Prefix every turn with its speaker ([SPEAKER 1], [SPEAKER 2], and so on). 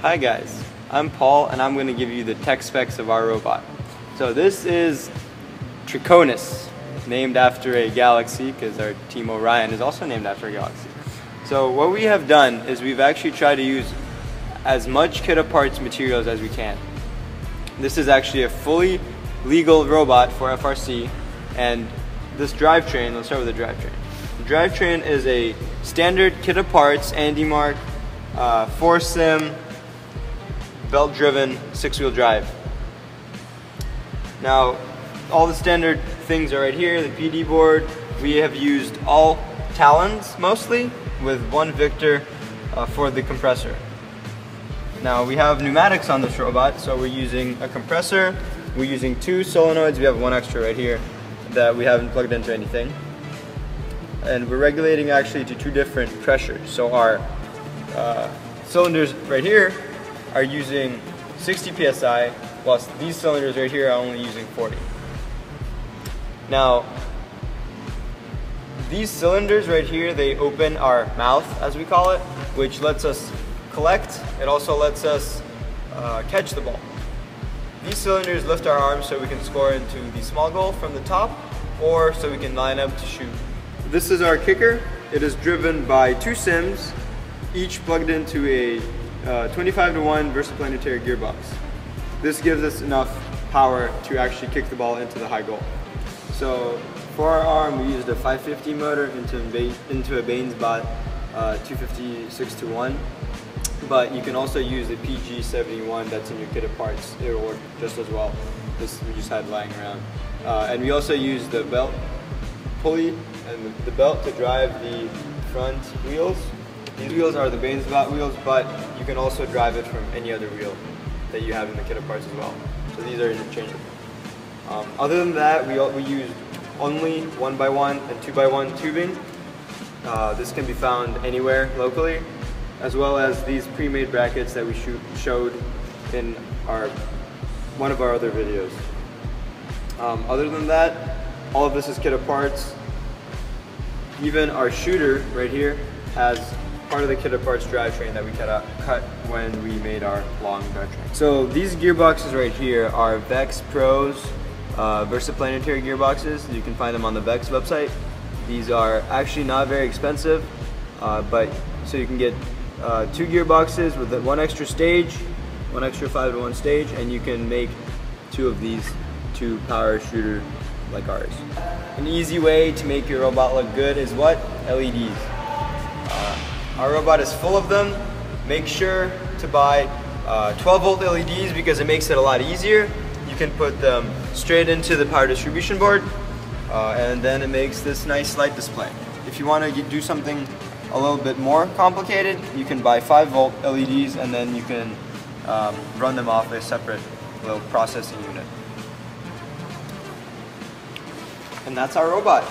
[SPEAKER 1] Hi guys, I'm Paul and I'm going to give you the tech specs of our robot. So this is Draconis, named after a galaxy because our team O-RYON is also named after a galaxy. So what we have done is we've actually tried to use as much kit of parts materials as we can. This is actually a fully legal robot for FRC, and this drivetrain, let's start with the drivetrain. The drivetrain is a standard kit of parts, Andy Mark, 4-sim, belt-driven, 6-wheel drive. Now, all the standard things are right here. The PD board, we have used all Talons mostly, with one Victor for the compressor. Now we have pneumatics on this robot, so we're using a compressor, we're using 2 solenoids, we have one extra right here that we haven't plugged into anything. And we're regulating actually to 2 different pressures. So our cylinders right here are using 60 psi, whilst these cylinders right here are only using 40. Now, these cylinders right here, they open our mouth, as we call it, which lets us collect. It also lets us catch the ball. These cylinders lift our arms so we can score into the small goal from the top, or so we can line up to shoot. This is our kicker. It is driven by 2 sims, each plugged into a 25-to-1 versaplanetary gearbox. This gives us enough power to actually kick the ball into the high goal. So for our arm, we used a 550 motor into a Bainesbot 256-to-1, but you can also use the PG71 that's in your kit of parts. It will work just as well. This we just had lying around. And we also use the belt pulley and the belt to drive the front wheels. These wheels are the Bainesbot wheels, but you can also drive it from any other wheel that you have in the kit of parts as well. So these are interchangeable. Other than that, we used only 1x1 and 2x1 tubing. This can be found anywhere locally, as well as these pre-made brackets that we showed in one of our other videos. Other than that, all of this is kit of parts. Even our shooter right here has part of the kit of parts drivetrain that we cut when we made our long drivetrain. So these gearboxes right here are Vex Pro's versaplanetary gearboxes. You can find them on the Vex website. These are actually not very expensive, but so you can get 2 gearboxes with 1 extra stage, 1 extra 5-to-1 stage, and you can make 2 of these to power a shooter like ours. An easy way to make your robot look good is what? LEDs. Our robot is full of them. Make sure to buy 12-volt LEDs because it makes it a lot easier. You can put them straight into the power distribution board, and then it makes this nice light display. If you want to do something a little bit more complicated, you can buy 5-volt LEDs and then you can run them off a separate little processing unit. And that's our robot.